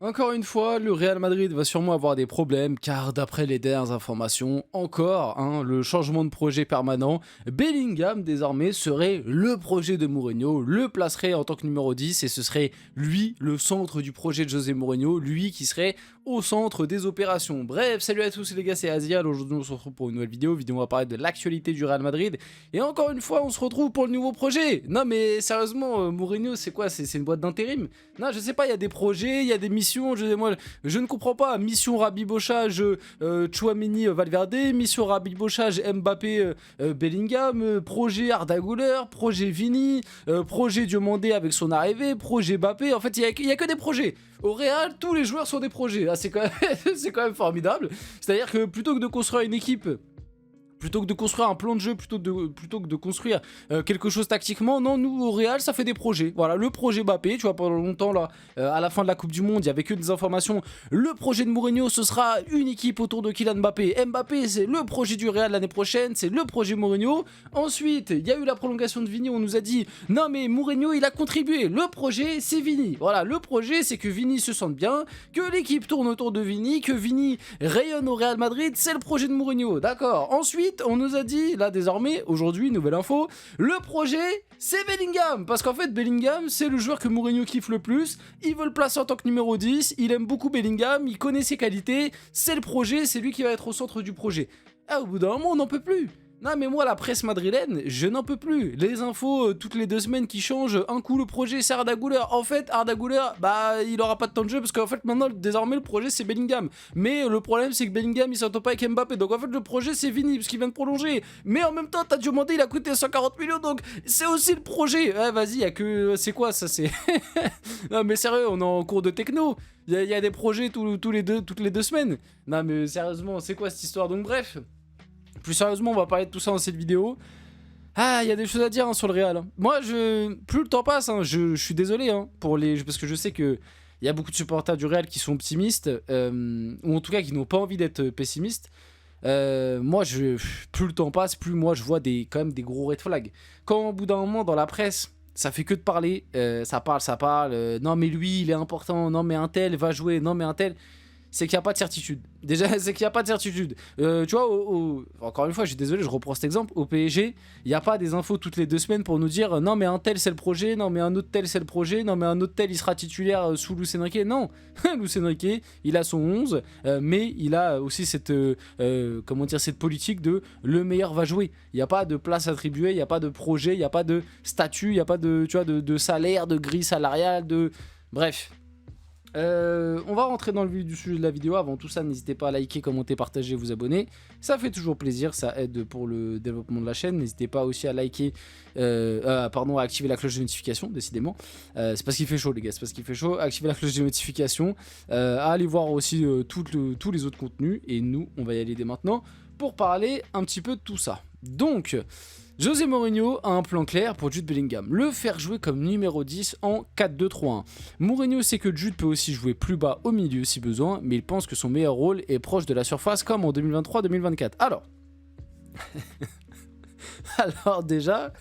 Encore une fois, le Real Madrid va sûrement avoir des problèmes car d'après les dernières informations, encore le changement de projet permanent, Bellingham désormais serait le projet de Mourinho, le placerait en tant que numéro 10 et ce serait lui le centre du projet de José Mourinho, lui qui serait au centre des opérations. Bref, salut à tous les gars, c'est Azial, aujourd'hui on se retrouve pour une nouvelle vidéo, on va parler de l'actualité du Real Madrid et encore une fois on se retrouve pour le nouveau projet. Non mais sérieusement, Mourinho c'est quoi, c'est une boîte d'intérim? Non je sais pas, il y a des projets, il y a des missions. Je ne comprends pas. Mission rabibochage Tchouaméni Valverde, mission rabibochage Mbappé Bellingham, projet Arda Güler, projet Vini, projet Diomandé avec son arrivée, projet Mbappé. En fait, il y a que des projets. Au Real, tous les joueurs sont des projets. Ah, c'est quand même, c'est quand même formidable. C'est-à-dire que plutôt que de construire une équipe, plutôt que de construire un plan de jeu, plutôt que de construire quelque chose tactiquement, non, nous au Real ça fait des projets. Voilà, le projet Mbappé, tu vois, pendant longtemps là, à la fin de la Coupe du Monde, il y avait que des informations. Le projet de Mourinho, ce sera une équipe autour de Kylian Mbappé. Mbappé, c'est le projet du Real l'année prochaine, c'est le projet Mourinho. Ensuite, il y a eu la prolongation de Vini, on nous a dit non mais Mourinho il a contribué. Le projet c'est Vini. Voilà, le projet c'est que Vini se sente bien, que l'équipe tourne autour de Vini, que Vini rayonne au Real Madrid, c'est le projet de Mourinho. D'accord. Ensuite, on nous a dit, là désormais, aujourd'hui, nouvelle info, le projet, c'est Bellingham. Parce qu'en fait, Bellingham, c'est le joueur que Mourinho kiffe le plus. Il veut le placer en tant que numéro 10. Il aime beaucoup Bellingham. Il connaît ses qualités. C'est le projet. C'est lui qui va être au centre du projet. Ah, au bout d'un moment, on n'en peut plus. Non mais moi la presse madrilène, je n'en peux plus. Les infos toutes les 2 semaines qui changent. Un coup le projet c'est Arda Güler. En fait Arda Güler, bah il aura pas de temps de jeu parce qu'en fait maintenant désormais le projet c'est Bellingham. Mais le problème c'est que Bellingham il s'entend pas avec Mbappé. Donc en fait le projet c'est Vini parce qu'il vient de prolonger. Mais en même temps t'as demandé il a coûté 140 millions donc c'est aussi le projet. Ouais vas-y y a que... C'est quoi ça c'est... Non mais sérieux on est en cours de techno. Il y a des projets toutes les 2 semaines. Non mais sérieusement c'est quoi cette histoire? Donc bref... Plus sérieusement, on va parler de tout ça dans cette vidéo. Ah, il y a des choses à dire sur le Real. Moi, plus le temps passe, je suis désolé parce que je sais que il y a beaucoup de supporters du Real qui sont optimistes, ou en tout cas qui n'ont pas envie d'être pessimistes. Moi, plus le temps passe, plus moi je vois quand même des gros red flags. Quand au bout d'un moment dans la presse, ça fait que de parler, ça parle. Non mais lui, il est important. Non mais un tel va jouer. Non mais un tel. C'est qu'il n'y a pas de certitude. Déjà, c'est qu'il n'y a pas de certitude. Tu vois, encore une fois, je suis désolé, je reprends cet exemple. Au PSG, il n'y a pas des infos toutes les 2 semaines pour nous dire non, mais un tel c'est le projet, non, mais un autre tel c'est le projet, non, mais un autre tel il sera titulaire sous Luis Enrique. Non, Luis Enrique, il a son 11, mais il a aussi cette politique de le meilleur va jouer. Il n'y a pas de place attribuée, il n'y a pas de projet, il n'y a pas de statut, il n'y a pas de, tu vois, de salaire, de grille salariale, Bref. On va rentrer dans le vif du sujet de la vidéo. Avant tout ça, n'hésitez pas à liker, commenter, partager, vous abonner. Ça fait toujours plaisir, ça aide pour le développement de la chaîne. N'hésitez pas aussi à liker, à activer la cloche de notification, décidément. C'est parce qu'il fait chaud, les gars, c'est parce qu'il fait chaud. Activez la cloche de notification. À aller voir aussi tous les autres contenus. Et nous, on va y aller dès maintenant pour parler un petit peu de tout ça. Donc... José Mourinho a un plan clair pour Jude Bellingham, le faire jouer comme numéro 10 en 4-2-3-1. Mourinho sait que Jude peut aussi jouer plus bas au milieu si besoin, mais il pense que son meilleur rôle est proche de la surface comme en 2023-2024. Alors déjà,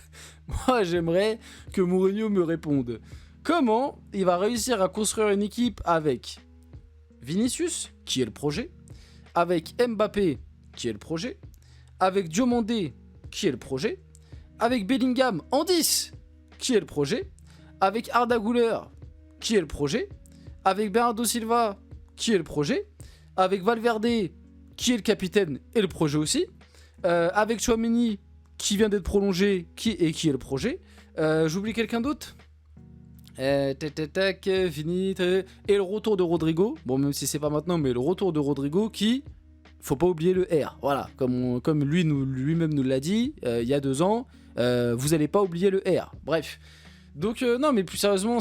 moi j'aimerais que Mourinho me réponde. Comment il va réussir à construire une équipe avec Vinicius, qui est le projet, avec Mbappé, qui est le projet, avec Diomandé, qui est le projet, avec Bellingham en 10, qui est le projet, avec Arda Güler, qui est le projet, avec Bernardo Silva, qui est le projet, avec Valverde, qui est le capitaine et le projet aussi, avec Tchouaméni, qui vient d'être prolongé, qui est le projet. J'oublie quelqu'un d'autre. Fini. Et le retour de Rodrigo, bon même si c'est pas maintenant, mais le retour de Rodrigo qui... Faut pas oublier le R, voilà, comme lui-même nous l'a dit il y a 2 ans, vous allez pas oublier le R, bref. Donc non mais plus sérieusement,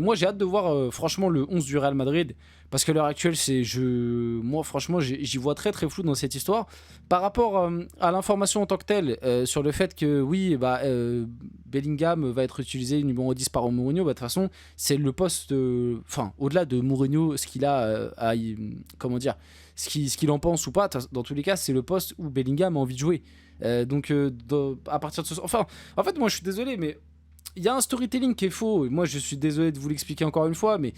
moi j'ai hâte de voir franchement le 11 du Real Madrid, parce qu'à l'heure actuelle moi franchement j'y vois très très flou dans cette histoire, par rapport à l'information en tant que telle, sur le fait que oui, Bellingham va être utilisé numéro 10 par Mourinho, de toute façon c'est le poste, au-delà de Mourinho, ce qu'il a comment dire, ce qu'il en pense ou pas, dans tous les cas c'est le poste où Bellingham a envie de jouer. À partir de ce... Enfin, en fait moi je suis désolé mais il y a un storytelling qui est faux, moi je suis désolé de vous l'expliquer encore une fois, mais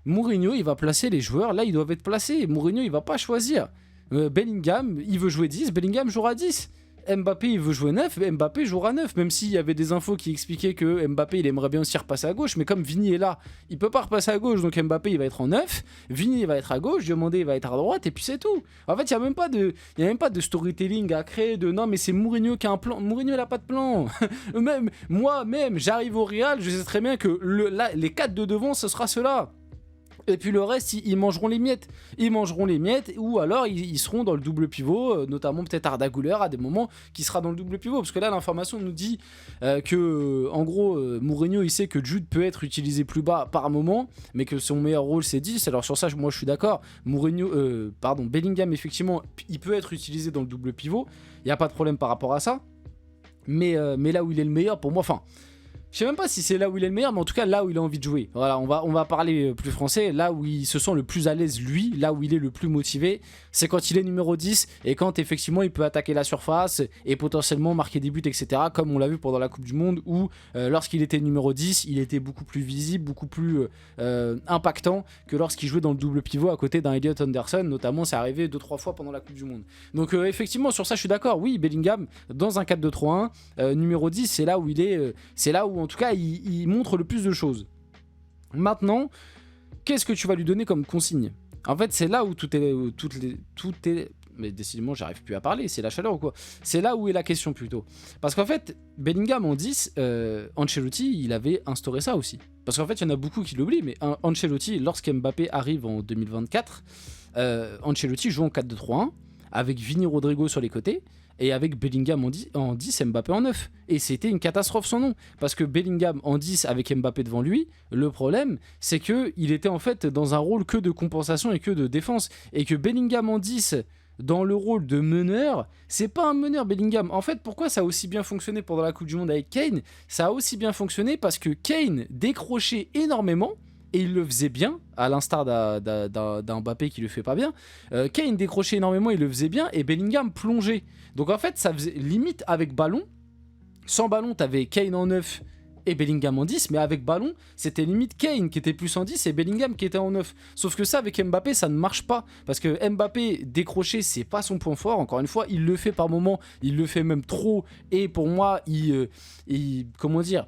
Mourinho, il va placer les joueurs là, ils doivent être placés. Mourinho, il va pas choisir. Bellingham, il veut jouer 10, Bellingham jouera 10. Mbappé, il veut jouer 9, Mbappé jouera 9. Même s'il y avait des infos qui expliquaient que Mbappé, il aimerait bien aussi repasser à gauche. Mais comme Vini est là, il peut pas repasser à gauche. Donc Mbappé, il va être en 9. Vini, il va être à gauche. Diomandé, il va être à droite. Et puis c'est tout. En fait, il n'y a même pas de storytelling à créer. De non, mais c'est Mourinho qui a un plan. Mourinho, il a pas de plan. Moi-même, j'arrive au Real. Je sais très bien que les 4 de devant, ce sera ceux-là. Et puis le reste, ils mangeront les miettes. Ils mangeront les miettes, ou alors ils seront dans le double pivot, notamment peut-être Arda Güler à des moments qui sera dans le double pivot. Parce que là, l'information nous dit que, en gros, Mourinho, il sait que Jude peut être utilisé plus bas par moment, mais que son meilleur rôle c'est 10. Alors sur ça, moi je suis d'accord. Bellingham, effectivement, il peut être utilisé dans le double pivot. Il n'y a pas de problème par rapport à ça. Mais là où il est le meilleur, pour moi, enfin. Je sais même pas si c'est là où il est le meilleur, mais en tout cas là où il a envie de jouer. Voilà, on va parler plus français. Là où il se sent le plus à l'aise, lui, là où il est le plus motivé, c'est quand il est numéro 10 et quand effectivement il peut attaquer la surface et potentiellement marquer des buts, etc. Comme on l'a vu pendant la Coupe du Monde où lorsqu'il était numéro 10, il était beaucoup plus visible, beaucoup plus impactant que lorsqu'il jouait dans le double pivot à côté d'un Elliot Anderson. Notamment, c'est arrivé 2-3 fois pendant la Coupe du Monde. Donc effectivement, sur ça, je suis d'accord. Oui, Bellingham, dans un 4-2-3-1, numéro 10, c'est là où il est. C'est là où en tout cas il montre le plus de choses. Maintenant, qu'est-ce que tu vas lui donner comme consigne? En fait, c'est là où tout est mais décidément j'arrive plus à parler, c'est la chaleur ou quoi? C'est là où est la question plutôt. Parce qu'en fait, Bellingham en 10, Ancelotti, il avait instauré ça aussi. Parce qu'en fait, il y en a beaucoup qui l'oublient, mais Ancelotti, lorsqu'Mbappé arrive en 2024, Ancelotti joue en 4-2-3-1, avec Vini Rodrigo sur les côtés, et avec Bellingham en 10, Mbappé en 9. Et c'était une catastrophe son nom. Parce que Bellingham en 10 avec Mbappé devant lui, le problème, c'est qu'il était en fait dans un rôle que de compensation et que de défense. Et que Bellingham en 10, dans le rôle de meneur, c'est pas un meneur Bellingham. En fait, pourquoi ça a aussi bien fonctionné pendant la Coupe du Monde avec Kane? Ça a aussi bien fonctionné parce que Kane décrochait énormément. Et il le faisait bien, à l'instar d'un Mbappé qui le fait pas bien. Kane décrochait énormément, il le faisait bien, et Bellingham plongeait. Donc en fait, ça faisait limite avec ballon. Sans ballon, t'avais Kane en 9 et Bellingham en 10, mais avec ballon, c'était limite Kane qui était plus en 10 et Bellingham qui était en 9. Sauf que ça, avec Mbappé, ça ne marche pas. Parce que Mbappé, décrocher, c'est pas son point fort. Encore une fois, il le fait par moment, il le fait même trop. Et pour moi, comment dire,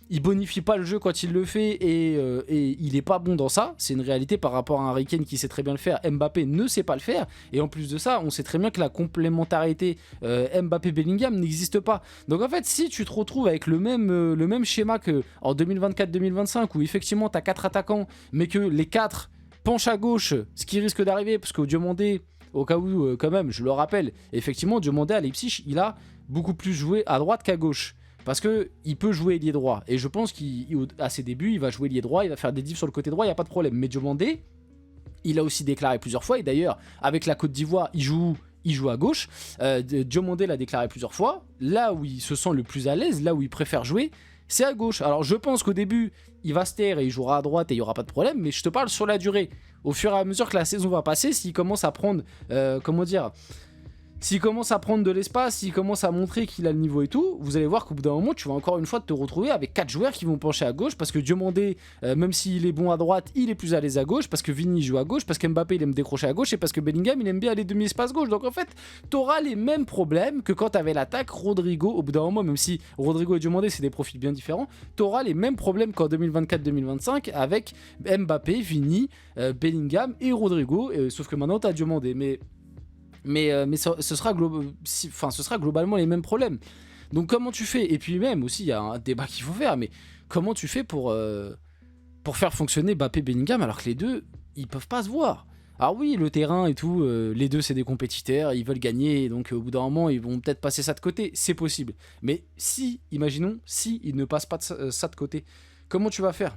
il bonifie pas le jeu quand il le fait et il est pas bon dans ça. C'est une réalité par rapport à un Harry Kane qui sait très bien le faire. Mbappé ne sait pas le faire. Et en plus de ça, on sait très bien que la complémentarité Mbappé-Bellingham n'existe pas. Donc en fait, si tu te retrouves avec le même schéma qu'en 2024-2025 où effectivement tu as 4 attaquants mais que les 4 penchent à gauche, ce qui risque d'arriver parce qu'au Diomandé, au cas où quand même, je le rappelle, effectivement Diomandé à Leipzig, il a beaucoup plus joué à droite qu'à gauche. Parce qu'il peut jouer ailier droit. Et je pense qu'à ses débuts, il va jouer ailier droit, il va faire des diffs sur le côté droit, il n'y a pas de problème. Mais Diomandé, il a aussi déclaré plusieurs fois. Et d'ailleurs, avec la Côte d'Ivoire, il joue à gauche. Diomandé l'a déclaré plusieurs fois. Là où il se sent le plus à l'aise, là où il préfère jouer, c'est à gauche. Alors je pense qu'au début, il va se taire et il jouera à droite et il n'y aura pas de problème. Mais je te parle sur la durée. Au fur et à mesure que la saison va passer, s'il commence à prendre... S'il commence à prendre de l'espace, s'il commence à montrer qu'il a le niveau et tout, vous allez voir qu'au bout d'un moment, tu vas encore une fois te retrouver avec 4 joueurs qui vont pencher à gauche parce que Diomandé, même s'il est bon à droite, il est plus à l'aise à gauche, parce que Vini joue à gauche, parce qu'Mbappé il aime décrocher à gauche et parce que Bellingham il aime bien aller demi-espace gauche. Donc en fait, t'auras les mêmes problèmes que quand t'avais l'attaque Rodrigo. Au bout d'un moment, même si Rodrigo et Diomandé c'est des profils bien différents, t'auras les mêmes problèmes qu'en 2024-2025 avec Mbappé, Vini, Bellingham et Rodrigo. Sauf que maintenant t'as Diomandé. Mais ce sera globalement les mêmes problèmes. Donc comment tu fais? Et puis même aussi, il y a un débat qu'il faut faire, mais comment tu fais pour faire fonctionner Mbappé Bellingham alors que les deux, ils peuvent pas se voir? Alors oui, le terrain et tout, les deux c'est des compétiteurs, ils veulent gagner, donc au bout d'un moment, ils vont peut-être passer ça de côté, c'est possible. Mais imaginons, si ils ne passent pas ça de côté, comment tu vas faire?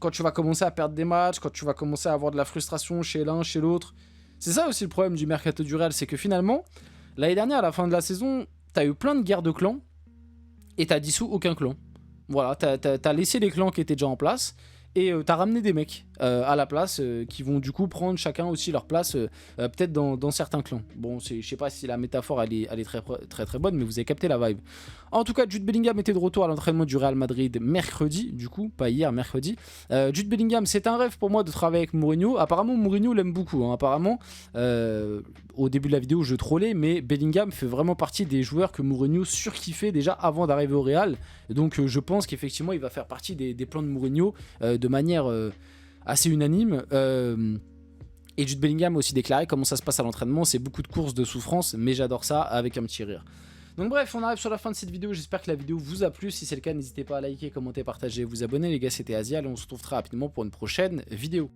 Quand tu vas commencer à perdre des matchs, quand tu vas commencer à avoir de la frustration chez l'un, chez l'autre. C'est ça aussi le problème du mercato du Real, c'est que finalement, l'année dernière, à la fin de la saison, t'as eu plein de guerres de clans et t'as dissous aucun clan. Voilà, t'as laissé les clans qui étaient déjà en place et t'as ramené des mecs à la place, qui vont du coup prendre chacun aussi leur place, peut-être dans certains clans. Bon, je sais pas si la métaphore elle est très bonne, mais vous avez capté la vibe. En tout cas, Jude Bellingham était de retour à l'entraînement du Real Madrid mercredi, du coup, pas hier, mercredi. Jude Bellingham, c'est un rêve pour moi de travailler avec Mourinho. Apparemment, Mourinho l'aime beaucoup. Hein. Apparemment, au début de la vidéo, je trollais, mais Bellingham fait vraiment partie des joueurs que Mourinho surkiffait déjà avant d'arriver au Real. Donc, je pense qu'effectivement, il va faire partie des plans de Mourinho de manière assez unanime. Et Jude Bellingham a aussi déclaré comment ça se passe à l'entraînement. C'est beaucoup de courses, de souffrance, mais j'adore ça avec un petit rire. Donc bref, on arrive sur la fin de cette vidéo, j'espère que la vidéo vous a plu, si c'est le cas n'hésitez pas à liker, commenter, partager, vous abonner les gars, c'était Azial et on se retrouve très rapidement pour une prochaine vidéo.